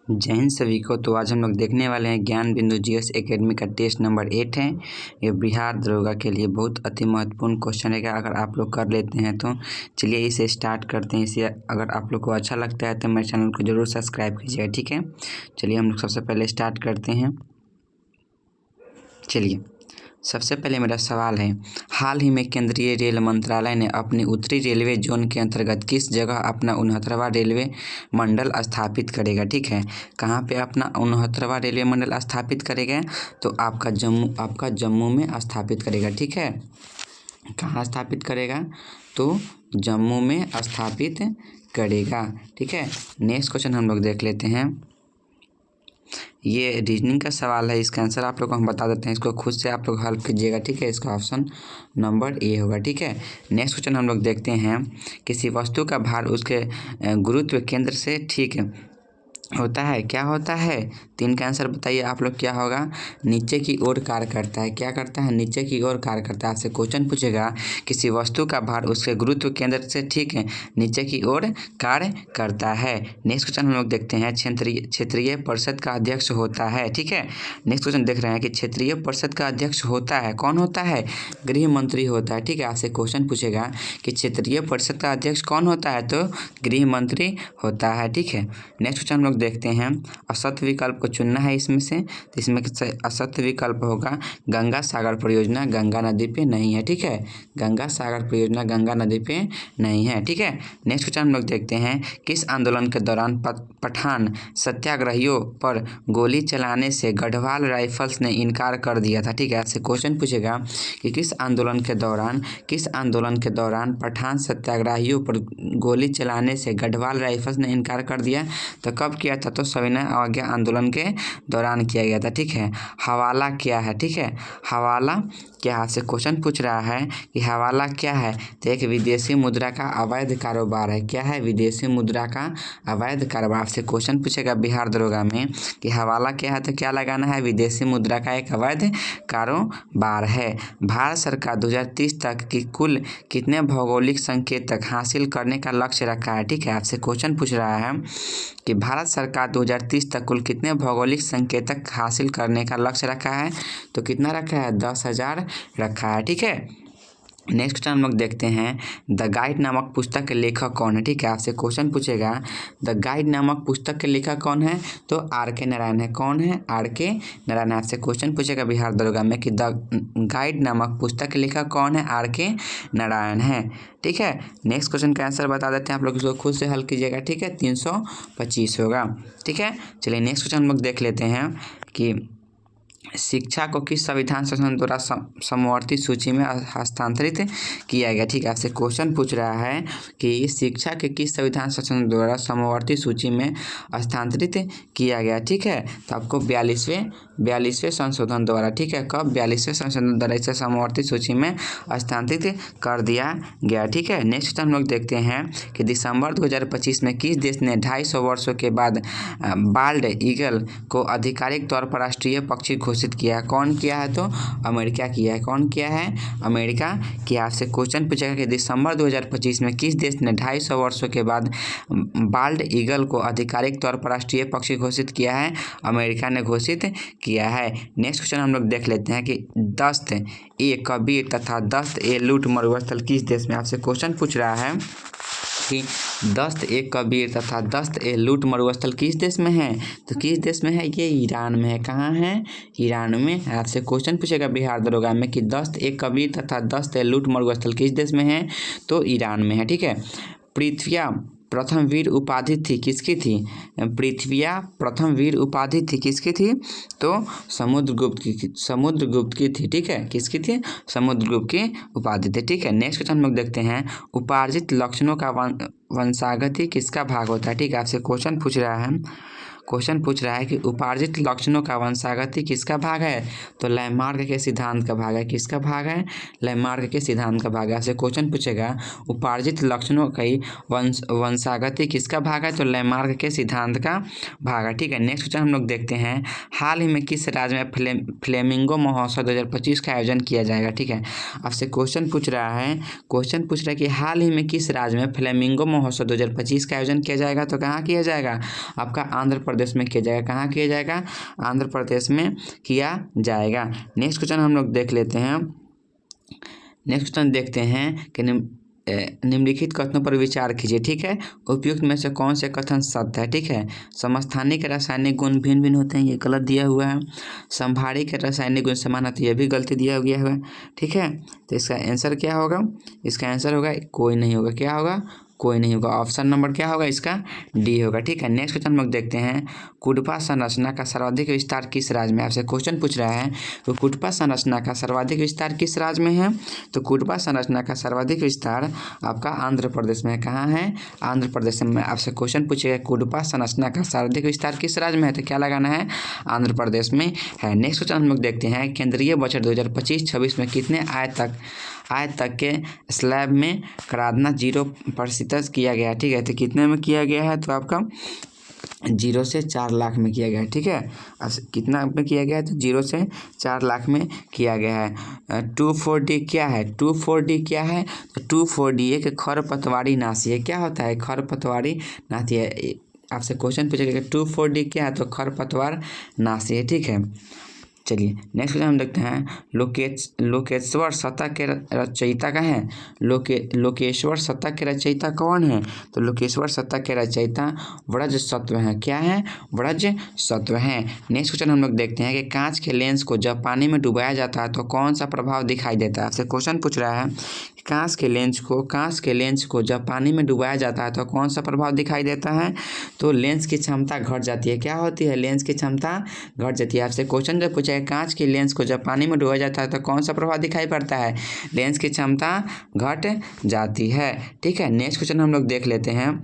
जय हिंद सभी को। तो आज हम लोग देखने वाले हैं ज्ञान बिंदु जीएस एकेडमी का टेस्ट नंबर 8 है। ये बिहार दरोगा के लिए बहुत अति महत्वपूर्ण क्वेश्चन रहेगा। अगर आप लोग कर लेते हैं तो चलिए इसे स्टार्ट करते हैं। इसे अगर आप लोग को अच्छा लगता है तो मेरे चैनल को ज़रूर सब्सक्राइब कीजिएगा, ठीक है। चलिए हम लोग सबसे पहले स्टार्ट करते हैं। चलिए सबसे पहले मेरा सवाल है, हाल ही में केंद्रीय रेल मंत्रालय ने अपनी उत्तरी रेलवे जोन के अंतर्गत किस जगह अपना 69वां रेलवे मंडल स्थापित करेगा, ठीक है। कहाँ पे अपना 69वां रेलवे मंडल स्थापित करेगा? तो आपका जम्मू में स्थापित करेगा, ठीक है। कहाँ स्थापित करेगा? तो जम्मू में स्थापित करेगा, ठीक है। नेक्स्ट क्वेश्चन हम लोग देख लेते हैं। ये रीजनिंग का सवाल है, इसका आंसर आप लोग को हम बता देते हैं। इसको खुद से आप लोग हल कीजिएगा, ठीक है। इसका ऑप्शन नंबर ए होगा, ठीक है। नेक्स्ट क्वेश्चन हम लोग देखते हैं। किसी वस्तु का भार उसके गुरुत्व केंद्र से ठीक होता है, क्या होता है? 3 का आंसर बताइए आप लोग, क्या होगा? नीचे की ओर कार्य करता है। क्या करता है? नीचे की ओर कार्य करता है। आपसे क्वेश्चन पूछेगा किसी वस्तु का भार उसके गुरुत्व केंद्र से ठीक है नीचे की ओर कार्य करता है। नेक्स्ट क्वेश्चन हम लोग देखते हैं। क्षेत्रीय परिषद का अध्यक्ष होता है, ठीक है। नेक्स्ट क्वेश्चन देख रहे हैं कि क्षेत्रीय परिषद का अध्यक्ष होता है, कौन होता है? गृह मंत्री होता है, ठीक है। आपसे क्वेश्चन पूछेगा कि क्षेत्रीय परिषद का अध्यक्ष कौन होता है? तो गृह मंत्री होता है, ठीक है। नेक्स्ट क्वेश्चन हम लोग देखते हैं। असत्य विकल्प को चुनना है इसमें से, तो इसमें असत्य विकल्प होगा गंगा सागर परियोजना गंगा नदी पे नहीं है, ठीक है। गंगा सागर परियोजना गंगा नदी पे नहीं है, ठीक है। नेक्स्ट क्वेश्चन हम लोग देखते हैं। किस आंदोलन के दौरान पठान सत्याग्रहियों पर गोली चलाने से गढ़वाल राइफल्स ने इनकार कर दिया था, ठीक है। आपसे क्वेश्चन पूछेगा कि किस आंदोलन के दौरान पठान सत्याग्रहियों पर गोली चलाने से गढ़वाल राइफल्स ने इनकार कर दिया? तो कब किया था? तो सविनय अवज्ञा आंदोलन के दौरान किया गया था, ठीक है। हवाला क्या है, ठीक है। हवाला क्या है? आपसे क्वेश्चन पूछ रहा है कि हवाला क्या है? तो एक विदेशी मुद्रा का अवैध कारोबार है। क्या है? विदेशी मुद्रा का अवैध कारोबार। आपसे क्वेश्चन पूछेगा बिहार दरोगा में कि हवाला क्या है, तो क्या लगाना है? विदेशी मुद्रा का एक अवैध कारोबार है। भारत सरकार 2030 तक की कुल कितने भौगोलिक संकेतक हासिल करने का लक्ष्य रखा है, ठीक है। आपसे क्वेश्चन पूछ रहा है कि भारत सरकार 2030 तक कुल कितने भौगोलिक संकेतक हासिल करने का लक्ष्य रखा है? तो कितना रखा है? 10,000 रखा है, ठीक है। नेक्स्ट क्वेश्चन हम लोग देखते हैं। द गाइड नामक पुस्तक के लेखक कौन है, ठीक है। आपसे क्वेश्चन पूछेगा द गाइड नामक पुस्तक के लेखक कौन है? तो R.K. नारायण है। कौन है? R.K. नारायण। आपसे क्वेश्चन पूछेगा बिहार दरोगा में कि द गाइड नामक पुस्तक के लेखक कौन है? R.K. नारायण है, ठीक है। नेक्स्ट क्वेश्चन का आंसर बता देते हैं, आप लोग इसको खुद से हल कीजिएगा, ठीक है। 325 होगा, ठीक है। चलिए नेक्स्ट क्वेश्चन हम लोग देख लेते हैं कि शिक्षा को किस संविधान संशोधन द्वारा समवर्ती सूची में हस्तांतरित किया गया, ठीक है। आपसे क्वेश्चन पूछ रहा है कि शिक्षा के किस संविधान संशोधन द्वारा समवर्ती सूची में हस्तांतरित किया गया, ठीक है। तो आपको 42वें संशोधन द्वारा, ठीक है। कब? 42वें संशोधन द्वारा इसे समवर्ती सूची में हस्तांतरित कर दिया गया, ठीक है। नेक्स्ट हम लोग देखते हैं कि दिसंबर 2025 में किस देश ने 250 वर्षों के बाद बाल्ड ईगल को आधिकारिक तौर पर राष्ट्रीय पक्षी घोषित किया है? कौन किया है? तो अमेरिका किया है। कौन किया है? अमेरिका किया। आपसे क्वेश्चन पूछेगा कि दिसंबर 2025 में किस देश ने 250 वर्षों के बाद बाल्ड ईगल को आधिकारिक तौर पर राष्ट्रीय पक्षी घोषित किया है? अमेरिका ने घोषित किया है। नेक्स्ट क्वेश्चन हम लोग देख लेते हैं कि दस्त ए कबीर तथा दस्त ए लूट मरुस्थल किस देश में? आपसे क्वेश्चन पूछ रहा है कि दस्त ए कबीर तथा दस्त ए लूट मरुस्थल किस देश में है? तो किस देश में है? ये ईरान में है। कहाँ है? ईरान में। आपसे क्वेश्चन पूछेगा बिहार दरोगा में कि दस्त ए कबीर तथा दस्त ए लूट मरुस्थल किस देश में है? तो ईरान में है, ठीक है। पृथ्विया प्रथम वीर उपाधि थी किसकी थी? पृथ्विया प्रथम वीर उपाधि थी किसकी थी? तो समुद्रगुप्त की थी, ठीक है। किसकी थी? समुद्रगुप्त की उपाधि थी, ठीक है। नेक्स्ट क्वेश्चन हम लोग देखते हैं। उपार्जित लक्षणों का वंशागति किसका भाग होता है, ठीक है। आपसे क्वेश्चन पूछ रहा है कि उपार्जित लक्षणों का वंशागति किसका भाग है? तो लैमार्क के सिद्धांत का भाग है। किसका भाग है? लैमार्क के सिद्धांत का भाग है। आपसे क्वेश्चन पूछेगा उपार्जित लक्षणों की वंशागति किसका भाग है? तो लैमार्क के सिद्धांत का भाग है, ठीक है। नेक्स्ट क्वेश्चन हम लोग देखते हैं। हाल ही में किस राज्य में फ्लेमिंगो महोत्सव 2025 का आयोजन किया जाएगा, ठीक है। आपसे क्वेश्चन पूछ रहा है कि हाल ही में किस राज्य में फ्लेमिंगो महोत्सव 2025 का आयोजन किया जाएगा? तो कहाँ किया जाएगा? आपका आंध्र प्रदेश में किया जाएगा। कहाँ किया जाएगा? आंध्र प्रदेश में किया जाएगा। नेक्स्ट क्वेश्चन हम लोग देख लेते हैं। नेक्स्ट क्वेश्चन देखते हैं कि निम्नलिखित कथनों पर विचार कीजिए। ठीक है, उपयुक्त में से कौन से कथन सत्य है? ठीक है, समस्थानिक रासायनिक गुण भिन्न भिन्न होते हैं, ये गलत दिया हुआ है। संभारी के रासायनिक गुण समान होते हैं, ये भी गलती दिया गया है। ठीक है, तो इसका आंसर क्या होगा? इसका आंसर होगा कोई नहीं होगा। क्या होगा? कोई नहीं होगा। ऑप्शन नंबर क्या होगा इसका? डी होगा। ठीक है, नेक्स्ट क्वेश्चन हम लोग देखते हैं। कुडपा संरचना का सर्वाधिक विस्तार किस राज्य में? आपसे क्वेश्चन पूछ रहा है तो कुडपा संरचना का सर्वाधिक विस्तार किस राज्य में है? तो कुडपा संरचना का सर्वाधिक विस्तार आपका आंध्र प्रदेश में है। कहाँ है? आंध्र प्रदेश में। आपसे क्वेश्चन पूछेगा कुडपा संरचना का सर्वाधिक विस्तार किस राज्य में है, तो क्या लगाना है? आंध्र प्रदेश में है। नेक्स्ट क्वेश्चन हम लोग देखते हैं। केंद्रीय बजट 2025-26 में कितने आय तक के स्लैब में कराधान 0% किया गया है? ठीक है, तो कितने में किया गया है? तो आपका 0 से 4 लाख में किया गया है। ठीक है, कितना में किया गया है? तो 0 से 4 लाख में किया गया है। 24D क्या है? 24D क्या है? तो 24D एक खरपतवारी नाशी है। क्या होता है? खरपतवारी नाशी है। आपसे क्वेश्चन पूछेगा कि 24D क्या है? तो खरपतवार नाशी है। ठीक है, चलिए नेक्स्ट क्वेश्चन हम देखते हैं। लोकेश्वर शतक के रचयिता का है? लोकेश्वर शतक के रचयिता कौन है? तो लोकेश्वर शतक के रचयिता व्रज सत्व हैं। क्या है? व्रज सत्व हैं। नेक्स्ट क्वेश्चन हम लोग देखते हैं कि कांच के लेंस को जब पानी में डुबाया जाता है तो कौन सा प्रभाव दिखाई देता है? आपसे क्वेश्चन पूछ रहा है कांच के लेंस को जब पानी में डुबाया जाता है तो कौन सा प्रभाव दिखाई देता है? तो लेंस की क्षमता घट जाती है। क्या होती है? लेंस की क्षमता घट जाती है। आपसे क्वेश्चन जब पूछा है कांच के लेंस को जब पानी में डुबाया जाता है तो कौन सा प्रभाव दिखाई पड़ता है? लेंस की क्षमता घट जाती है। ठीक है, नेक्स्ट क्वेश्चन हम लोग देख लेते हैं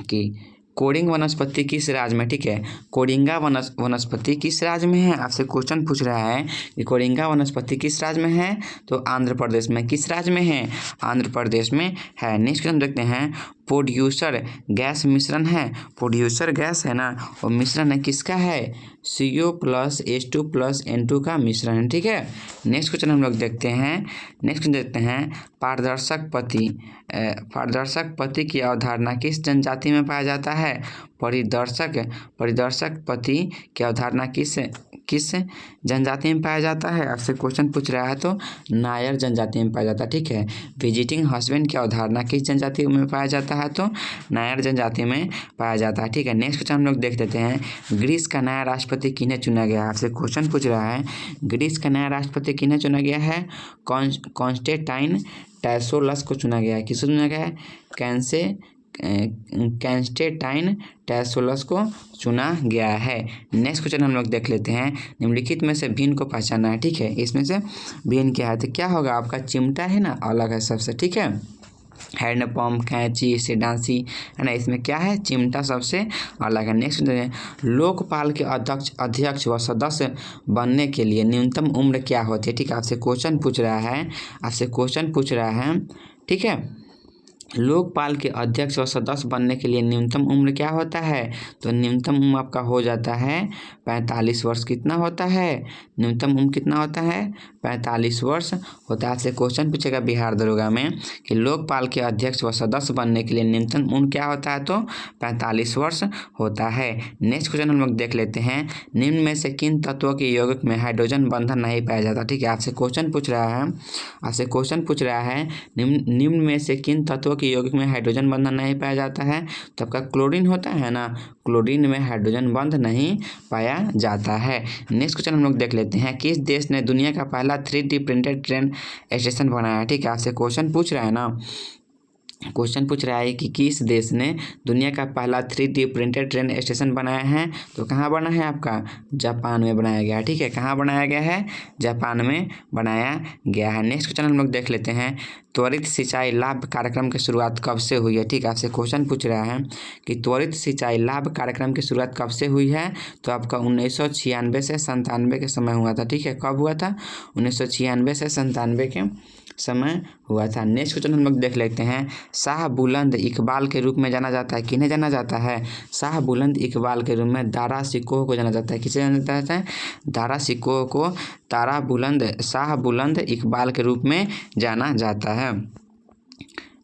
कि कोडिंग वनस्पति किस राज्य में? ठीक है, कोडिंगा वनस्पति किस राज्य में है? आपसे क्वेश्चन पूछ रहा है कि कोडिंगा वनस्पति किस राज्य में है? तो आंध्र प्रदेश में। किस राज्य में है? आंध्र प्रदेश में है। नेक्स्ट क्वेश्चन देखते हैं। प्रोड्यूसर गैस मिश्रण है। प्रोड्यूसर गैस है ना, और मिश्रण है किसका है? CO + H2 + N2 का मिश्रण है। ठीक है, नेक्स्ट क्वेश्चन हम लोग देखते हैं। पारदर्शक पति की अवधारणा किस जनजाति में पाया जाता है? परिदर्शक पति की अवधारणा किस जनजाति में पाया जाता है? आपसे क्वेश्चन पूछ रहा है तो नायर जनजाति में पाया जाता है। ठीक है, विजिटिंग हस्बैंड की अवधारणा किस जनजाति में पाया जाता है? तो नायर जनजाति में पाया जाता है। ठीक है, नेक्स्ट क्वेश्चन हम लोग देख लेते हैं। ग्रीस का नया राष्ट्रपति किन्हें चुना गया? आपसे क्वेश्चन पूछ रहा है ग्रीस का नया राष्ट्रपति किन्हें चुना गया है? कॉन्स्टेंटाइन टैसोलस को चुना गया है। किसको चुना गया है? कॉन्स्टेंटाइन टैसोलस को चुना गया है। नेक्स्ट क्वेश्चन हम लोग देख लेते हैं। निम्नलिखित में से भिन्न को पहचानना है। ठीक है, इसमें से भिन्न क्या है? तो क्या होगा? आपका चिमटा है ना, अलग है सबसे। ठीक है, हैंडपम्प, कैंची, सिडांसी है ना, इसमें क्या है? चिमटा सबसे अलग है। नेक्स्ट लोकपाल के अध्यक्ष व सदस्य बनने के लिए न्यूनतम उम्र क्या होती है? ठीक है, आपसे क्वेश्चन पूछ रहा है। ठीक है, लोकपाल के अध्यक्ष व सदस्य बनने के लिए न्यूनतम उम्र क्या होता है? तो न्यूनतम उम्र आपका हो जाता है 45 वर्ष। कितना होता है? न्यूनतम उम्र कितना होता है? 45 वर्ष होता है। आपसे क्वेश्चन पूछेगा बिहार दरोगा में कि लोकपाल के अध्यक्ष व सदस्य बनने के लिए न्यूनतम उम्र क्या होता है? तो 45 वर्ष होता है। नेक्स्ट क्वेश्चन हम लोग देख लेते हैं। निम्न में से किन तत्वों के यौगिक में हाइड्रोजन बंधन नहीं पाया जाता? ठीक है, आपसे क्वेश्चन पूछ रहा है निम्न में से किन तत्वों के यौगिक में हाइड्रोजन बंधन नहीं पाया जाता है? तो आपका क्लोरीन होता है ना, क्लोरीन में हाइड्रोजन बंध नहीं पाया जाता है। नेक्स्ट क्वेश्चन हम लोग देख लेते हैं। किस देश ने दुनिया का पहला 3D प्रिंटेड ट्रेन स्टेशन बनाया? ठीक है, आपसे क्वेश्चन पूछ रहा है कि किस देश ने दुनिया का पहला 3D प्रिंटेड ट्रेन स्टेशन बनाया है? तो कहाँ बना है? आपका जापान में बनाया गया है। ठीक है, कहाँ बनाया गया है? जापान में बनाया गया है। नेक्स्ट क्वेश्चन हम लोग देख लेते हैं। त्वरित सिंचाई लाभ कार्यक्रम की शुरुआत कब से हुई है? ठीक है, आपसे क्वेश्चन पूछ रहा है कि त्वरित सिंचाई लाभ कार्यक्रम की शुरुआत कब से हुई है? तो आपका 1996 से 97 के समय हुआ था। ठीक है, कब हुआ था? 1996 से 97 के समय हुआ था। नेक्स्ट क्वेश्चन हम लोग देख लेते हैं। शाह बुलंद इकबाल के रूप में जाना जाता है। किन्हें जाना जाता है? शाह बुलंद इकबाल के रूप में दारा शिकोह को जाना जाता है। किसे जाना जाता है? दारा शिकोह को शाह बुलंद इकबाल के रूप में जाना जाता है।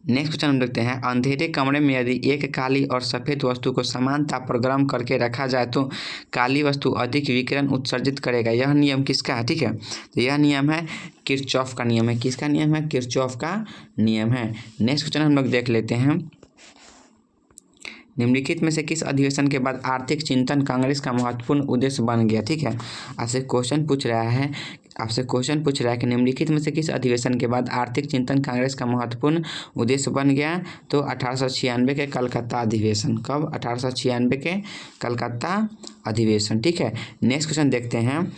नेक्स्ट क्वेश्चन हम देखते हैं, अंधेरे कमरे में यदि एक काली और सफ़ेद वस्तु को समान ताप पर गर्म करके रखा जाए तो काली वस्तु अधिक विकिरण उत्सर्जित करेगा। यह नियम किसका है? ठीक है, तो यह नियम है किरचॉफ का नियम है। किसका नियम है? किरचॉफ का नियम है। नेक्स्ट क्वेश्चन हम लोग देख लेते हैं, निम्नलिखित में से किस अधिवेशन के बाद आर्थिक चिंतन कांग्रेस का महत्वपूर्ण उद्देश्य बन गया? ठीक है, आपसे क्वेश्चन पूछ रहा है कि निम्नलिखित में से किस अधिवेशन के बाद आर्थिक चिंतन कांग्रेस का महत्वपूर्ण उद्देश्य बन गया? तो 1896 के कलकत्ता अधिवेशन। कब? 1896 के कलकत्ता अधिवेशन। ठीक है, नेक्स्ट क्वेश्चन देखते हैं,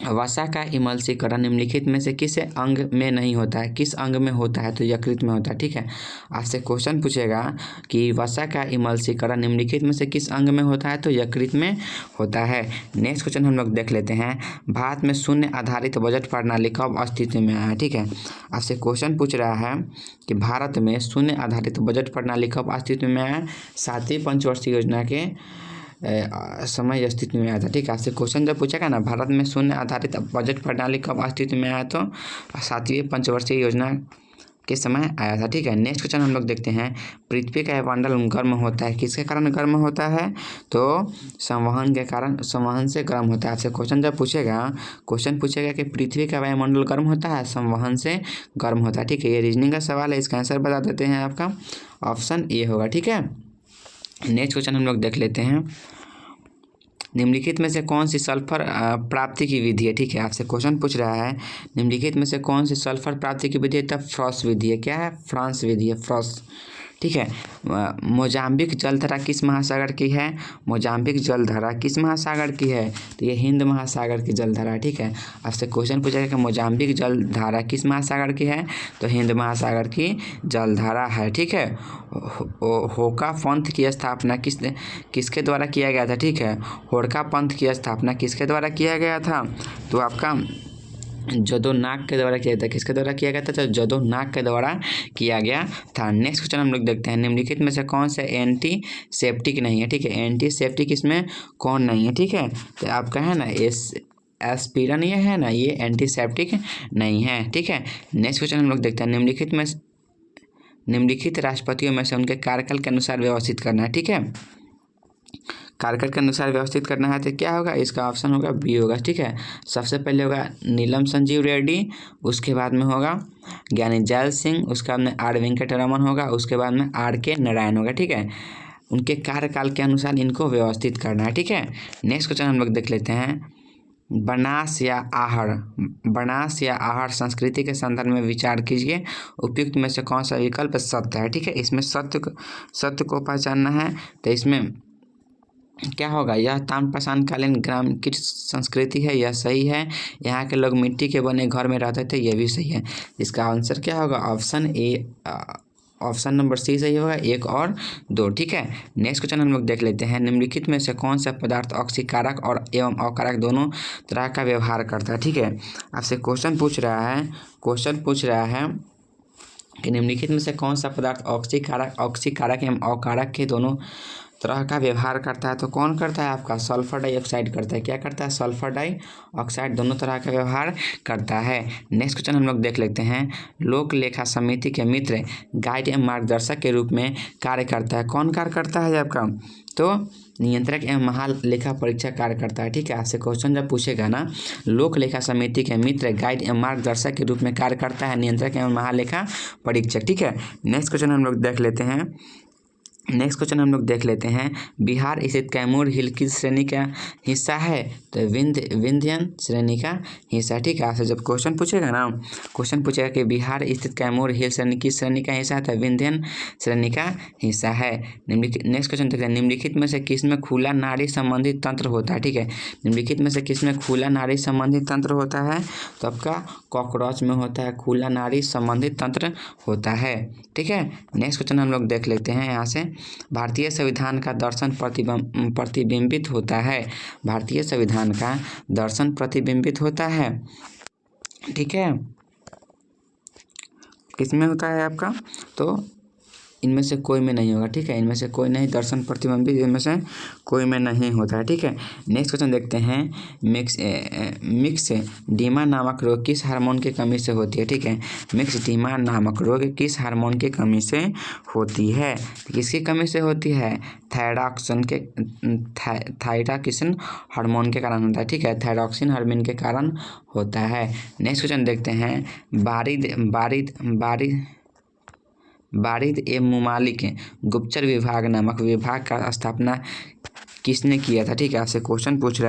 वसा का इमल्सीकरण निम्नलिखित में से किस अंग में नहीं होता है? किस अंग में होता है? तो यकृत में होता है। ठीक है, आपसे क्वेश्चन पूछेगा कि वसा का इमल्सीकरण निम्नलिखित में से किस अंग में होता है? तो यकृत में होता है। नेक्स्ट क्वेश्चन हम लोग देख लेते हैं, भारत में शून्य आधारित बजट प्रणाली कब अस्तित्व में आया है? ठीक है, आपसे क्वेश्चन पूछ रहा है कि भारत में शून्य आधारित बजट प्रणाली कब अस्तित्व में आया? 7वीं पंचवर्षीय योजना के समय अस्तित्व में आया था। ठीक है, आपसे क्वेश्चन जब पूछेगा ना भारत में शून्य आधारित बजट प्रणाली कब अस्तित्व में आया, तो 7वीं पंचवर्षीय योजना के समय आया था। ठीक है, नेक्स्ट क्वेश्चन हम लोग देखते हैं, पृथ्वी का वायुमंडल गर्म होता है, किसके कारण गर्म होता है? तो संवहन के कारण, संवहन से गर्म होता है। आपसे क्वेश्चन जब पूछेगा कि पृथ्वी का वायुमंडल गर्म होता है, संवहन से गर्म होता है। ठीक है, ये रीजनिंग का सवाल है, इसका आंसर बता देते हैं, आपका ऑप्शन ए होगा। ठीक है, नेक्स्ट क्वेश्चन हम लोग देख लेते हैं, निम्नलिखित में से कौन सी सल्फर प्राप्ति की विधि है? ठीक है, आपसे क्वेश्चन पूछ रहा है, निम्नलिखित में से कौन सी सल्फर प्राप्ति की विधि है? तब फ्रॉस विधि है। क्या है? फ्रांस विधि है, फ्रॉस। ठीक है, मोजाम्बिक जलधारा किस महासागर की है? मोजाम्बिक जलधारा किस महासागर की है? तो ये हिंद महासागर की जलधारा है। ठीक है, आपसे क्वेश्चन पूछेगा कि मोजाम्बिक जलधारा किस महासागर की है? तो हिंद महासागर की जलधारा है। ठीक है, होका पंथ की स्थापना किसके द्वारा किया गया था? ठीक है, होरका पंथ की स्थापना किसके द्वारा किया गया था? तो आपका जदो नाग के द्वारा किया था। किसके द्वारा किया गया था? तो जदो नाग के द्वारा किया गया था। नेक्स्ट क्वेश्चन हम लोग देखते हैं, निम्नलिखित में से कौन सा एंटीसेप्टिक नहीं है? ठीक है, एंटीसेप्टिक इसमें कौन नहीं है? ठीक है, तो आपका है ना एस्पिरिन, ये है ना, ये एंटीसेप्टिक नहीं है। ठीक है, नेक्स्ट क्वेश्चन हम लोग देखते हैं, निम्नलिखित राष्ट्रपतियों में से उनके कार्यकाल के अनुसार व्यवस्थित करना है। ठीक है, कार्यकाल के अनुसार व्यवस्थित करना है तो क्या होगा? इसका ऑप्शन होगा बी होगा। ठीक है, सबसे पहले होगा नीलम संजीव रेड्डी, उसके बाद में होगा ज्ञानी जैल सिंह, उसके बाद में आर वेंकटरमन होगा, उसके बाद में आर के नारायण होगा। ठीक है, उनके कार्यकाल के अनुसार इनको व्यवस्थित करना है। ठीक है, नेक्स्ट क्वेश्चन हम लोग देख लेते हैं, बनास या आहर संस्कृति के संदर्भ में विचार कीजिए, उपयुक्त में से कौन सा विकल्प सत्य है? ठीक है, इसमें सत्य को पहचानना है, तो इसमें क्या होगा? यह ताम्रपाषाण कालीन ग्राम की संस्कृति है, यह सही है। यहाँ के लोग मिट्टी के बने घर में रहते थे, यह भी सही है। इसका आंसर क्या होगा? Option A, option number C सही होगा, 1 और 2। ठीक है, नेक्स्ट क्वेश्चन हम लोग देख लेते हैं, निम्नलिखित में से कौन सा पदार्थ ऑक्सीकारक और एवं अकारक दोनों तरह का व्यवहार करता है? ठीक है, आपसे क्वेश्चन पूछ रहा है कि निम्नलिखित में से कौन सा पदार्थ ऑक्सीकारक एवं अकारक के दोनों तरह का व्यवहार करता है? तो कौन करता है? आपका सल्फर डाइऑक्साइड करता है। क्या करता है? सल्फर डाइऑक्साइड दोनों तरह का व्यवहार करता है। नेक्स्ट क्वेश्चन हम लोग देख लेते हैं, लोक लेखा समिति के मित्र गाइड एवं मार्गदर्शक के रूप में कार्य करता है। कौन कार्य करता है आपका? तो नियंत्रक एवं महालेखा परीक्षक कार्य करता है। ठीक है, आपसे क्वेश्चन जब पूछेगा ना, लोक लेखा समिति के मित्र गाइड एवं मार्गदर्शक के रूप में कार्य करता है नियंत्रक एवं महालेखा परीक्षक। ठीक है, नेक्स्ट क्वेश्चन हम लोग देख लेते हैं, बिहार स्थित कैमूर हिल किस श्रेणी का हिस्सा है? तो विंध्यन श्रेणी का हिस्सा। ठीक है, आपसे जब क्वेश्चन पूछेगा कि बिहार स्थित कैमूर हिल श्रेणी किस श्रेणी का हिस्सा है? तो विंध्यन श्रेणी का हिस्सा है। नेक्स्ट क्वेश्चन देखते हैं, निम्नलिखित में से किसमें खुला नाड़ी संबंधी तंत्र होता है? ठीक है, निम्नलिखित में से किसमें खुला नाड़ी संबंधी तंत्र होता है? तो आपका कॉकरोच में होता है, खुला नाड़ी संबंधी तंत्र होता है। ठीक है, नेक्स्ट क्वेश्चन हम लोग देख लेते हैं, यहाँ से भारतीय संविधान का दर्शन प्रतिबिंबित होता है। भारतीय संविधान का दर्शन प्रतिबिंबित होता है। ठीक है, किसमें होता है आपका? तो इनमें से कोई में नहीं होगा, ठीक है। इनमें से कोई नहीं, दर्शन प्रतिबिंबित इनमें से कोई में नहीं होता है, ठीक है। नेक्स्ट क्वेश्चन देखते हैं, मिक्सडीमा नामक रोग किस हार्मोन की कमी से होती है, ठीक है। मिक्सडीमा नामक रोग किस हार्मोन की कमी से होती है, किसकी कमी से होती है, थायरॉक्सिन हार्मोन के कारण होता है, ठीक है। थायरॉक्सिन हार्मोन के कारण होता है। नेक्स्ट क्वेश्चन देखते हैं, बारिद ए मुमालिक गुप्तचर विभाग नामक विभाग का स्थापना किसने किया था, ठीक है। आपसे क्वेश्चन पूछ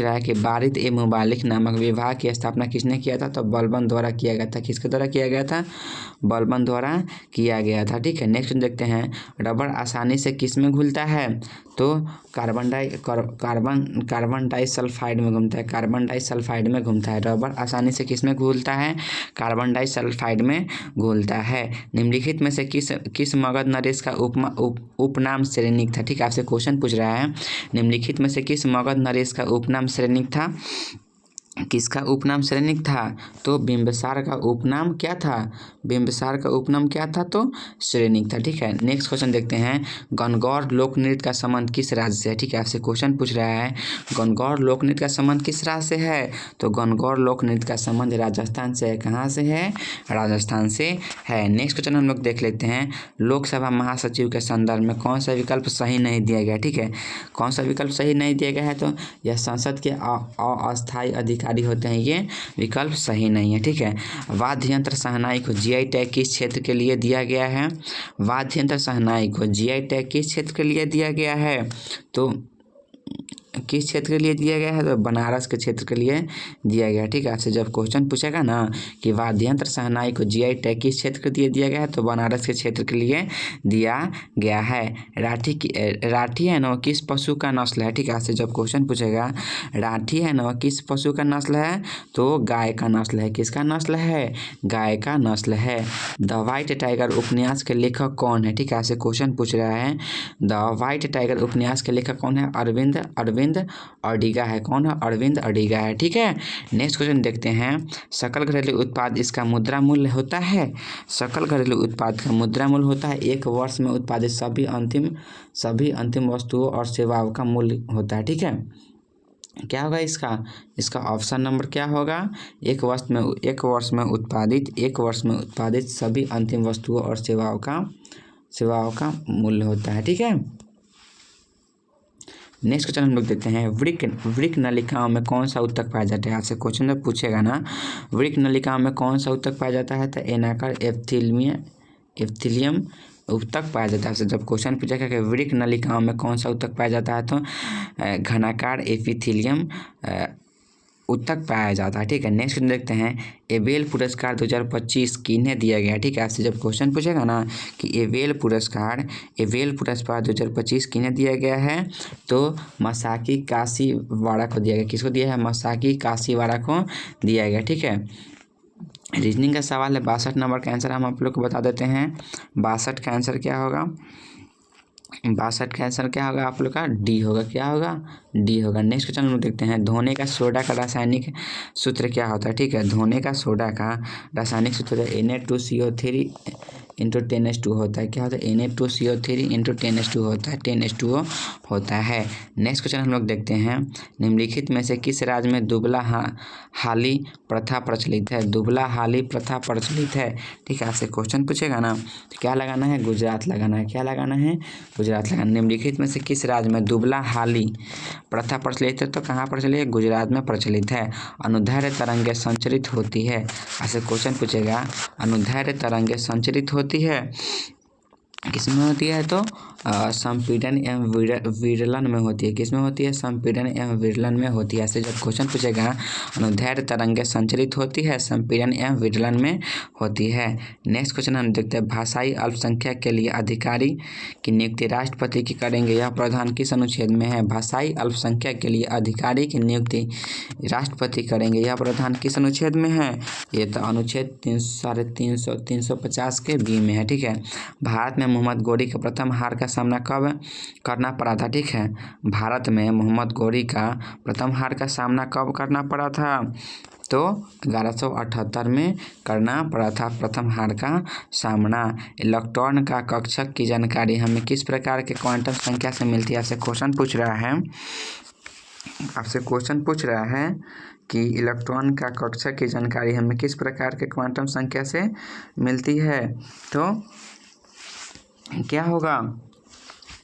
रहा है कि बारिद ए मुमालिक नामक विभाग की स्थापना किसने किया था, तो बलबन द्वारा किया गया था। किसके द्वारा किया गया था, बलबन द्वारा किया गया था, ठीक है। नेक्स्ट देखते हैं, रबर आसानी से किस में घुलता है, तो कार्बन डाइसल्फाइड में घूमता है, कार्बन डाइसल्फाइड में घूमता है। रबर आसानी से किस में घुलता है, कार्बन डाइसल्फाइड में घुलता है। निम्नलिखित में से किस मगध नरेश का उपनाम श्रेणिक था, ठीक है। आपसे क्वेश्चन पूछ रहा है, निम्नलिखित में से किस मगध नरेश का उपनाम श्रेणिक था, किसका उपनाम श्रेणिक था, तो बिंबिसार का उपनाम क्या था, बिंबिसार का उपनाम क्या था, तो श्रेणिक था, ठीक है। नेक्स्ट क्वेश्चन देखते हैं, गणगौर लोक नृत्य का संबंध किस राज्य से है, ठीक है। आपसे क्वेश्चन पूछ रहा है, गणगौर लोक नृत्य का संबंध किस राज्य से है, तो गणगौर लोक नृत्य का संबंध राजस्थान से है। कहाँ से है, राजस्थान से है। नेक्स्ट क्वेश्चन हम लोग देख लेते हैं, लोकसभा महासचिव के संदर्भ में कौन सा विकल्प सही नहीं दिया गया, ठीक है। कौन सा विकल्प सही नहीं दिया गया है, तो यह संसद के अस्थायी अधिकारी होते हैं, ये विकल्प सही नहीं है, ठीक है। वाद्य यंत्र शहनाई को जीआई टैग किस क्षेत्र के लिए दिया गया है, वाद्य यंत्र शहनाई को जीआई टैग किस क्षेत्र के लिए दिया गया है, तो किस क्षेत्र के लिए दिया गया है, तो बनारस के क्षेत्र के लिए दिया गया है, ठीक है। आपसे जब क्वेश्चन पूछेगा ना कि वाद्य यंत्र शहनाई को जीआई टैग किस क्षेत्र के लिए दिया गया है, तो बनारस के क्षेत्र के लिए दिया गया है। राठी है ना किस पशु का नस्ल है, ठीक है। आपसे जब क्वेश्चन पूछेगा राठी है ना किस पशु का नस्ल है, तो गाय का नस्ल है। किसका नस्ल है, गाय का नस्ल है। द व्हाइट टाइगर उपन्यास के लेखक कौन है, ठीक है। आपसे क्वेश्चन पूछ रहा है, द व्हाइट टाइगर उपन्यास के लेखक कौन है, अरविंद अडिगा है। कौन है, अरविंद अडिगा है, ठीक है। नेक्स्ट क्वेश्चन देखते हैं, सकल घरेलू उत्पाद इसका मुद्रा मूल्य होता है, सकल घरेलू उत्पाद का मुद्रा मूल्य होता है एक वर्ष में उत्पादित सभी अंतिम वस्तुओं और सेवाओं का मूल्य होता है, ठीक है। क्या होगा इसका ऑप्शन नंबर क्या होगा, एक वर्ष में उत्पादित सभी अंतिम वस्तुओं और सेवाओं का मूल्य होता है, ठीक है। नेक्स्ट क्वेश्चन हम लोग देखते हैं, वृक्क नलिकाओं में कौन सा उत्तक पाया जाता है। आपसे क्वेश्चन जब पूछेगा ना, वृक्क नलिकाओं में कौन सा उत्तक पाया जाता है, तो एनाकर एप्थिलियम उत्तक पाया जाता है। आपसे जब क्वेश्चन पूछेगा कि वृक्क नलिकाओं में कौन सा उत्तक पाया जाता है, तो घनाकार एपिथेलियम उत्तक पाया जाता है, ठीक है। नेक्स्ट देखते हैं, एबेल पुरस्कार 2025 किन्हें दिया गया, ठीक है। आपसे जब क्वेश्चन पूछेगा ना कि एबेल पुरस्कार 2025 किन्हें दिया गया है, तो मसाकी काशीवाड़ा को दिया गया। किसको दिया है, मसाकी काशीवाड़ा को दिया गया, ठीक है। रीजनिंग का सवाल है, 62 नंबर का आंसर हम आप लोग को बता देते हैं। 62 का आंसर क्या होगा, 62 का आंसर क्या होगा आप लोग का, डी होगा। क्या होगा, डी होगा। नेक्स्ट क्वेश्चन हम लोग देखते हैं, धोने का सोडा का रासायनिक सूत्र क्या होता है, ठीक है। धोने का सोडा का रासायनिक सूत्र Na2CO3 इंटू 10H2 होता है। क्या होता है, Na2CO3 इंटू 10H2 होता है, 10H2O होता है। नेक्स्ट क्वेश्चन हम लोग देखते हैं, निम्नलिखित में से किस राज्य में दुबला हाली प्रथा प्रचलित है, दुबला हाली प्रथा प्रचलित है, ठीक है। आपसे क्वेश्चन पूछेगा ना तो क्या लगाना है, गुजरात लगाना है। क्या लगाना है, गुजरात लगाना। निम्नलिखित में से किस राज्य में दुबला हाली प्रथा प्रचलित है, तो कहाँ प्रचलित है, गुजरात में प्रचलित है। अनुदैर्घ्य तरंगें संचरित होती है। आपसे क्वेश्चन पूछेगा, अनुदैर्घ्य तरंगें संचरित होती है, किसमें होती है, तो संपीड़न एवं विरलन में होती है। किसमें होती है, संपीड़न एवं विरलन में होती है। ऐसे जब क्वेश्चन पूछेगा, अनुदैर्घ्य तरंगें संचरित होती है, संपीड़न एवं विरलन में होती है। नेक्स्ट क्वेश्चन हम देखते हैं, भाषाई अल्पसंख्यक के लिए अधिकारी की नियुक्ति राष्ट्रपति की करेंगे, यह प्रावधान किस अनुच्छेद में है। भाषाई अल्पसंख्यक के लिए अधिकारी की नियुक्ति राष्ट्रपति करेंगे, यह प्रावधान किस अनुच्छेद में है, ये तो अनुच्छेद 350 के बी में है, ठीक है। भारत में मोहम्मद गौरी का प्रथम हार का सामना कब करना पड़ा था, ठीक है। भारत में मोहम्मद गौरी का प्रथम हार का सामना कब करना पड़ा था, तो 1178 में करना पड़ा था प्रथम हार का सामना। इलेक्ट्रॉन का कक्षक की जानकारी हमें किस प्रकार के क्वांटम संख्या से मिलती है? आपसे क्वेश्चन पूछ रहा है कि इलेक्ट्रॉन का कक्षक की जानकारी हमें किस प्रकार के क्वांटम संख्या से मिलती है? तो क्या होगा?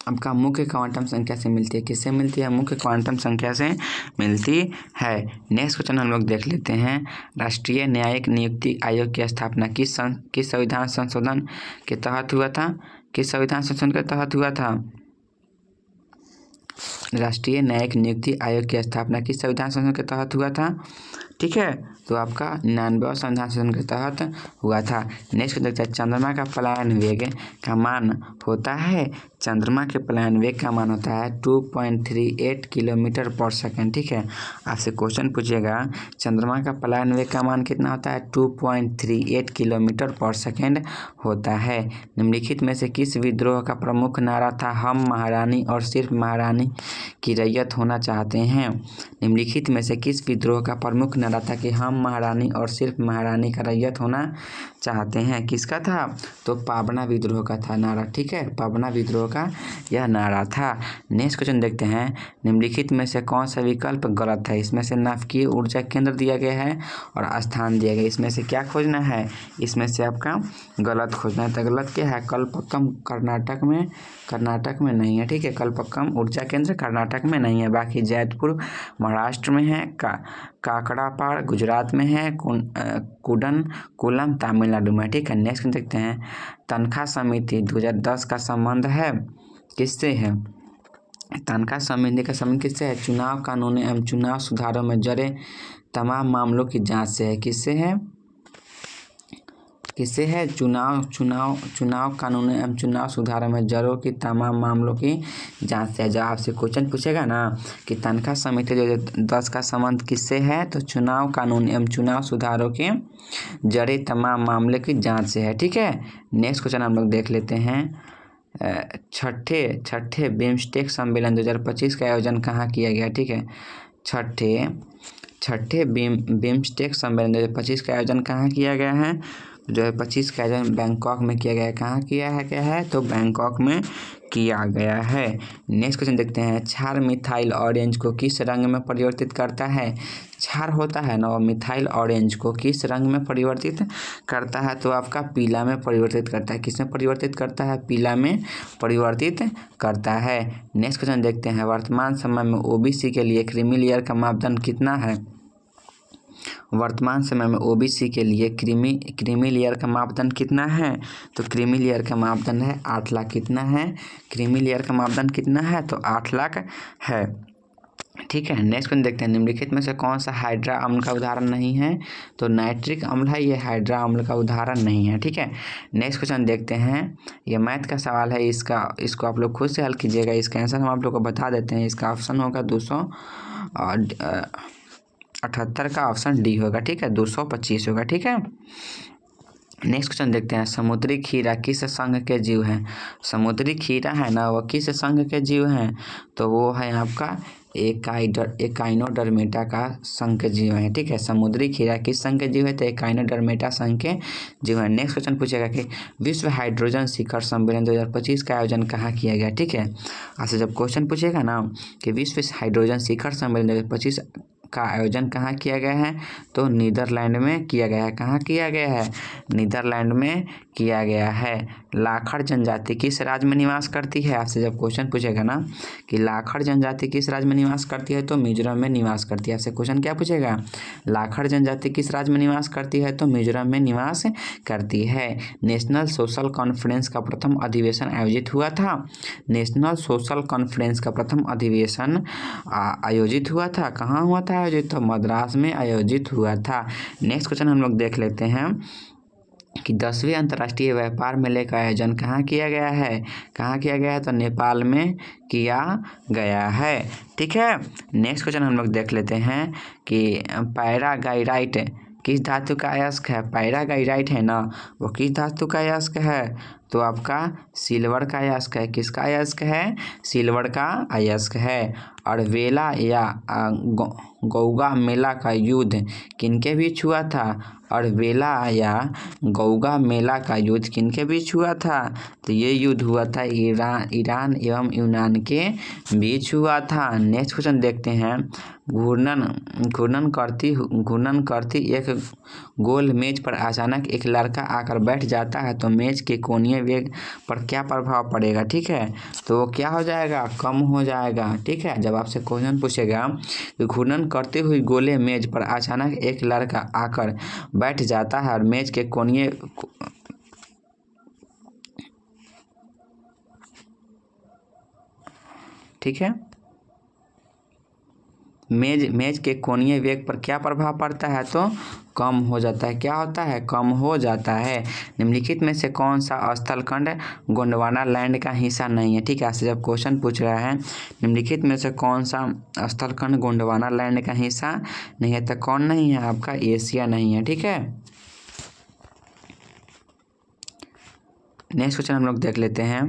आपका मुख्य क्वांटम संख्या से मिलती है। किससे मिलती है? मुख्य क्वांटम संख्या से मिलती है। नेक्स्ट क्वेश्चन हम लोग देख लेते हैं। राष्ट्रीय न्यायिक नियुक्ति आयोग की स्थापना किस संविधान संशोधन के तहत हुआ था? किस संविधान संशोधन के तहत हुआ था? राष्ट्रीय न्यायिक नियुक्ति आयोग की स्थापना किस संविधान संशोधन के तहत हुआ था? ठीक है, तो आपका 99वां संविधान संशोधन के तहत हुआ था। नेक्स्ट देखते हैं, चंद्रमा का पलायन वेग का मान होता है। चंद्रमा के पलायन वेग का मान होता है 2.38 किलोमीटर पर सेकंड। ठीक है, आपसे क्वेश्चन पूछेगा चंद्रमा का पलायन वेग का मान कितना होता है? 2.38 किलोमीटर पर सेकंड होता है। निम्नलिखित में से किस विद्रोह का प्रमुख नारा था? हम महारानी और सिर्फ महारानी की रैयत होना चाहते हैं। निम्नलिखित में से किस विद्रोह का प्रमुख नारा था कि हम महारानी और सिर्फ महारानी का रैयत होना चाहते हैं? किसका था? तो पाबना विद्रोह का था नारा। ठीक है, पाबना विद्रोह का यह नारा था। नेक्स्ट क्वेश्चन देखते हैं, निम्नलिखित में से कौन सा विकल्प गलत है? इसमें से नाभिकीय ऊर्जा केंद्र दिया गया है और स्थान दिया गया। इसमें से क्या खोजना है? इसमें से आपका गलत खोजना है। तो गलत क्या है? कल्पक्कम कर्नाटक में नहीं है। ठीक है, कल्पक्कम ऊर्जा केंद्र कर्नाटक में नहीं है। बाकी जैतपुर महाराष्ट्र में है, काकड़ापाड़ गुजरात में है, कुडनकुलम तमिलनाडु में। ठीक है, नेक्स्ट देखते हैं, तनख्वाह समिति 2010 का संबंध है किससे है? तनख्वाह समिति का संबंध किससे है? चुनाव कानून एवं चुनाव सुधारों में जड़े तमाम मामलों की जांच से है। किससे है? चुनाव कानून एवं चुनाव सुधारों में जड़ों की तमाम मामलों की जांच से है। जब आपसे क्वेश्चन पूछेगा ना कि तनख्वाह समिति 2010 का संबंध किससे है, तो चुनाव कानून एवं चुनाव सुधारों के जड़े तमाम मामले की जांच से है। ठीक है, नेक्स्ट क्वेश्चन हम लोग देख लेते हैं। छठे बिम्स्टेक सम्मेलन 2025 का आयोजन कहाँ किया गया? ठीक है, छठे बिम्स्टेक सम्मेलन 2025 का आयोजन कहाँ किया गया है? 2025 का आयोजन बैंकॉक में किया गया है। कहाँ किया है? क्या है? तो बैंकॉक में किया गया है। नेक्स्ट क्वेश्चन देखते हैं, क्षार मिथाइल ऑरेंज को किस रंग में परिवर्तित करता है? क्षार होता है ना, मिथाइल ऑरेंज को किस रंग में परिवर्तित करता है? तो आपका पीला में परिवर्तित करता है। किस में परिवर्तित करता है? पीला में परिवर्तित करता है। नेक्स्ट क्वेश्चन देखते हैं, वर्तमान समय में ओबीसी के लिए क्रीमी लेयर का मापदंड कितना है? वर्तमान समय में ओबीसी के लिए क्रीमी लेयर का मापदंड कितना है? तो क्रीमी लेयर का मापदंड है 8 लाख। कितना है? क्रीमी लेयर का मापदंड कितना है? तो 8 लाख है। ठीक है, नेक्स्ट क्वेश्चन देखते हैं, निम्नलिखित में से कौन सा हाइड्रा अम्ल का उदाहरण नहीं है? तो नाइट्रिक अम्ल है, ये हाइड्रा अम्ल का उदाहरण नहीं है। ठीक है, नेक्स्ट क्वेश्चन देखते हैं, ये मैथ का सवाल है, इसको आप लोग खुद से हल कीजिएगा। इसका आंसर हम आप लोग को बता देते हैं। इसका ऑप्शन होगा 278 का ऑप्शन डी होगा। ठीक है, 225 होगा। ठीक है, नेक्स्ट क्वेश्चन देखते हैं, समुद्री खीरा किस संघ के जीव हैं? समुद्री खीरा है ना, वो किस संघ के जीव हैं? तो वो है आपका एकाइनोडर्मेटा का संघ के जीव है। ठीक है, समुद्री खीरा किस संघ के जीव है? तो एकाइनोडर्मेटा संघ के जीव है। नेक्स्ट क्वेश्चन पूछेगा कि विश्व हाइड्रोजन शिखर सम्मेलन 2025 का आयोजन कहाँ किया गया? ठीक है, आपसे जब क्वेश्चन पूछेगा ना कि विश्व हाइड्रोजन शिखर सम्मेलन 2025 का आयोजन कहाँ किया गया है? तो नीदरलैंड में किया गया है। कहाँ किया गया है? नीदरलैंड में किया गया है। लाखड़ जनजाति किस राज्य में निवास करती है? आपसे जब क्वेश्चन पूछेगा ना कि लाखड़ जनजाति किस राज्य में निवास करती है, तो मिजोरम में निवास करती है। आपसे क्वेश्चन क्या पूछेगा? लाखड़ जनजाति किस राज्य में निवास करती है? तो मिजोरम में निवास करती है। नेशनल सोशल कॉन्फ्रेंस का प्रथम अधिवेशन आयोजित हुआ था। नेशनल सोशल कॉन्फ्रेंस का प्रथम अधिवेशन आयोजित हुआ था। कहाँ हुआ था आयोजित? तो मद्रास में आयोजित हुआ था। नेक्स्ट क्वेश्चन हम लोग देख लेते हैं कि 10वें अंतर्राष्ट्रीय व्यापार मेले का आयोजन कहाँ किया गया है? कहाँ किया गया है? तो नेपाल में किया गया है। ठीक है, नेक्स्ट क्वेश्चन हम लोग देख लेते हैं कि पैरागाइराइट किस धातु का अयस्क है? पैरागाइराइट है ना, वो किस धातु का अयस्क है? तो आपका सिल्वर का अयस्क है। किसका अयस्क है? सिल्वर का अयस्क है। और वेला या गौगा मेला का युद्ध किनके बीच हुआ था? और वेला या गौगा मेला का युद्ध किनके बीच हुआ था? तो ये युद्ध हुआ था ईरान एवं यूनान के बीच हुआ था। नेक्स्ट क्वेश्चन देखते हैं। घूर्णन करती एक गोल मेज पर अचानक एक लड़का आकर बैठ जाता है तो मेज के कोणीय वेग पर क्या प्रभाव पड़ेगा? ठीक है, तो वो क्या हो जाएगा? कम हो जाएगा। ठीक है, जब आपसे क्वेश्चन पूछेगा कि घूर्णन करती हुई गोले मेज पर अचानक एक लड़का आकर बैठ जाता है और मेज के कोणीय ठीक है, मेज के कोणीय वेग पर क्या प्रभाव पड़ता है? तो कम हो जाता है। क्या होता है? कम हो जाता है। निम्नलिखित में से कौन सा स्थलखंड गोंडवाना लैंड का हिस्सा नहीं है? ठीक है, आपसे जब क्वेश्चन पूछ रहा है निम्नलिखित में से कौन सा स्थलखंड गोंडवाना लैंड का हिस्सा नहीं है, तो कौन नहीं है? आपका एशिया नहीं है। ठीक है, नेक्स्ट क्वेश्चन हम लोग देख लेते हैं।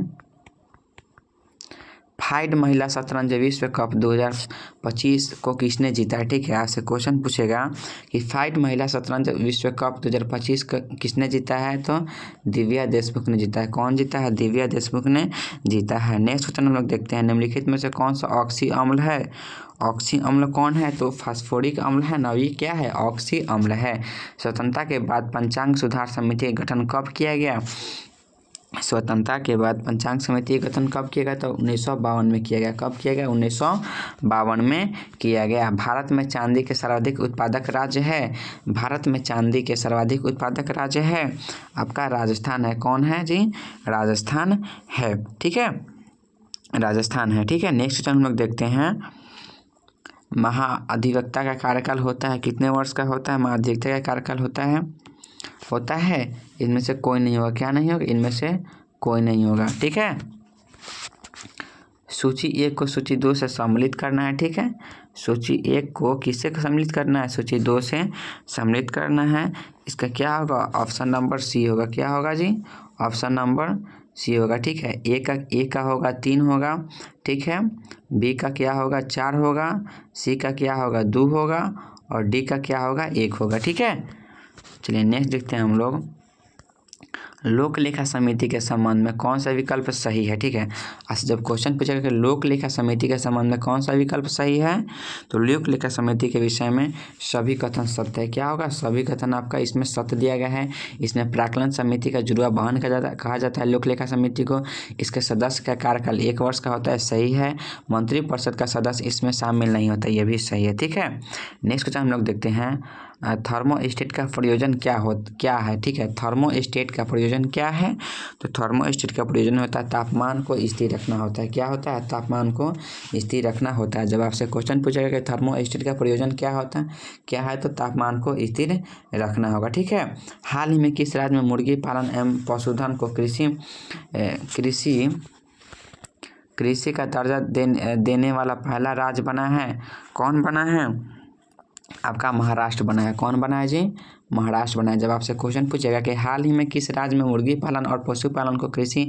फाइड महिला शतरंज विश्व कप 2025 को किसने जीता है? ठीक है, आपसे क्वेश्चन पूछेगा कि फाइड महिला शतरंज विश्व कप 2025 किसने जीता है? तो दिव्या देशमुख ने जीता है। कौन जीता है? दिव्या देशमुख ने जीता है। नेक्स्ट क्वेश्चन हम लोग देखते हैं। निम्नलिखित में से कौन सा ऑक्सी अम्ल है? ऑक्सी अम्ल कौन है? तो फास्फोरिक अम्ल है ना। ये क्या है? ऑक्सी अम्ल है। स्वतंत्रता के बाद पंचांग सुधार समिति का गठन कब किया गया? स्वतंत्रता के बाद पंचांग समिति का गठन कब किया गया? तो 1952 में किया गया। कब किया गया? 1952 में किया गया। भारत में चांदी के सर्वाधिक उत्पादक राज्य है? भारत में चांदी के सर्वाधिक उत्पादक राज्य है आपका राजस्थान है। कौन है जी? राजस्थान है। ठीक है, राजस्थान है। ठीक है, नेक्स्ट क्वेश्चन हम लोग देखते हैं। महाधिवक्ता का कार्यकाल होता है कितने वर्ष का होता है? महाधिवक्ता का कार्यकाल होता है इनमें से कोई नहीं होगा। क्या नहीं होगा? इनमें से कोई नहीं होगा। ठीक है, सूची 1 को सूची 2 से सम्मिलित करना है। ठीक है, सूची 1 को किससे सम्मिलित करना है? सूची 2 से सम्मिलित करना है। इसका क्या होगा? ऑप्शन नंबर सी होगा। क्या होगा जी? ऑप्शन नंबर सी होगा। ठीक है, ए का होगा 3 होगा। ठीक है, बी का क्या होगा? 4 होगा। सी का क्या होगा? 2 होगा। और डी का क्या होगा? 1 होगा। ठीक है, चलिए नेक्स्ट देखते हैं हम लोग। लोक लेखा समिति के संबंध में कौन सा विकल्प सही है? ठीक है, आज जब क्वेश्चन पूछेगा कि लोक लेखा समिति के संबंध में कौन सा विकल्प सही है, तो लोक लेखा समिति के विषय में सभी कथन सत्य है। क्या होगा? सभी कथन आपका इसमें सत्य दिया गया है। इसमें प्राक्कलन समिति का जुड़वा बहन कहा जाता है लोक लेखा समिति को। इसके सदस्य का कार्यकाल 1 वर्ष का होता है। सही है। मंत्रिपरिषद का सदस्य इसमें शामिल नहीं होता, यह भी सही है। ठीक है, नेक्स्ट क्वेश्चन हम लोग देखते हैं। थर्मोस्टेट का प्रयोजन क्या है? ठीक है, थर्मोस्टेट का प्रयोजन क्या है? तो थर्मोस्टेट का प्रयोजन होता है तापमान को स्थिर रखना होता है। क्या होता है? तापमान को स्थिर रखना होता है। जब आपसे क्वेश्चन पूछेगा कि थर्मोस्टेट का प्रयोजन क्या है तो तापमान को स्थिर रखना होगा। ठीक है, हाल ही में किस राज्य में मुर्गी पालन एवं पशुधन को कृषि का दर्जा देने वाला पहला राज्य बना है? कौन बना है? आपका महाराष्ट्र बना है। कौन बना है जी? महाराष्ट्र बना है। जब आपसे क्वेश्चन पूछेगा कि हाल ही में किस राज्य में मुर्गी पालन और पशुपालन को कृषि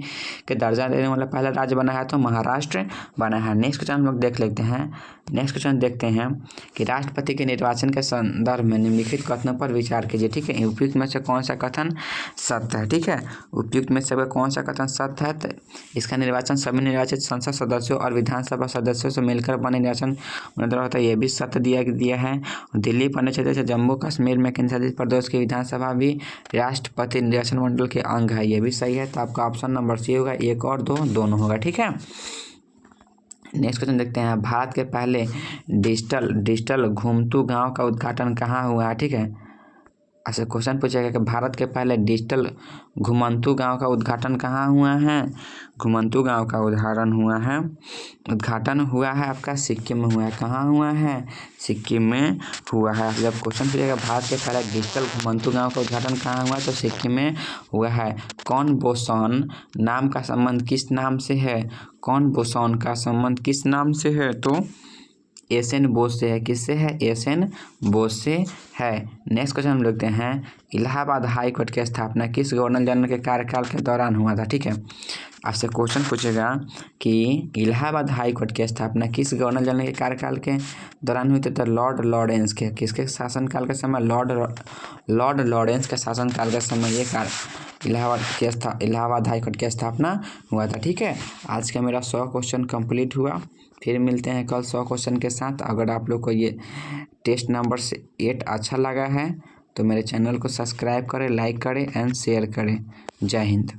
के दर्जा देने वाला पहला राज्य बना है? तो महाराष्ट्र बना है। नेक्स्ट क्वेश्चन हम लोग देख लेते हैं। नेक्स्ट क्वेश्चन देखते हैं कि राष्ट्रपति के निर्वाचन के संदर्भ में निम्नलिखित कथनों पर विचार कीजिए। ठीक है, उपयुक्त में से कौन सा कथन सत्य है? ठीक है, उपयुक्त में से कौन सा कथन सत्य है? तो इसका निर्वाचन सभी निर्वाचित संसद सदस्यों और विधानसभा सदस्यों से मिलकर बने निर्वाचन होता है, यह भी सत्य दिया है। दिल्ली पन्ने क्षेत्र से जम्मू कश्मीर में केंद्रशासित प्रदेश की विधानसभा भी राष्ट्रपति निर्वाचन मंडल के अंग है, यह भी सही है। तो आपका ऑप्शन नंबर सी होगा। 1 और 2 दोनों होगा। ठीक है, नेक्स्ट क्वेश्चन देखते हैं। भारत के पहले डिजिटल घुमतू गांव का उद्घाटन कहाँ हुआ है? ठीक है, ऐसे क्वेश्चन पूछेगा कि भारत के पहले डिजिटल घुमंतू गांव का उद्घाटन कहाँ हुआ है? घुमंतू गांव का उद्घाटन हुआ है आपका सिक्किम में हुआ है। कहाँ हुआ है? सिक्किम में हुआ है। जब क्वेश्चन पूछेगा भारत के पहले डिजिटल घुमंतू गांव का उद्घाटन कहाँ हुआ है? तो सिक्किम में हुआ है। कौन बोसोन नाम का संबंध किस नाम से है? कौन बोसोन का संबंध किस नाम से है? तो एस एन बोस से है, किससे है, एस एन बोस से है। नेक्स्ट क्वेश्चन हम लिखते हैं इलाहाबाद हाई कोर्ट की स्थापना किस गवर्नर जनरल के कार्यकाल के दौरान हुआ था। ठीक है, आपसे क्वेश्चन पूछेगा कि इलाहाबाद हाई कोर्ट की स्थापना किस गवर्नर जनरल के कार्यकाल के दौरान हुई थी, तो लॉर्ड लॉरेंस के, किसके शासनकाल के समय, लॉर्ड लॉरेंस के शासनकाल के समय ये इलाहाबाद हाई कोर्ट की स्थापना हुआ था। ठीक है, आज का मेरा 100 क्वेश्चन कंप्लीट हुआ। फिर मिलते हैं कल 100 क्वेश्चन के साथ। अगर आप लोग को ये टेस्ट नंबर 8 अच्छा लगा है तो मेरे चैनल को सब्सक्राइब करें, लाइक करें एंड शेयर करें। जय हिंद।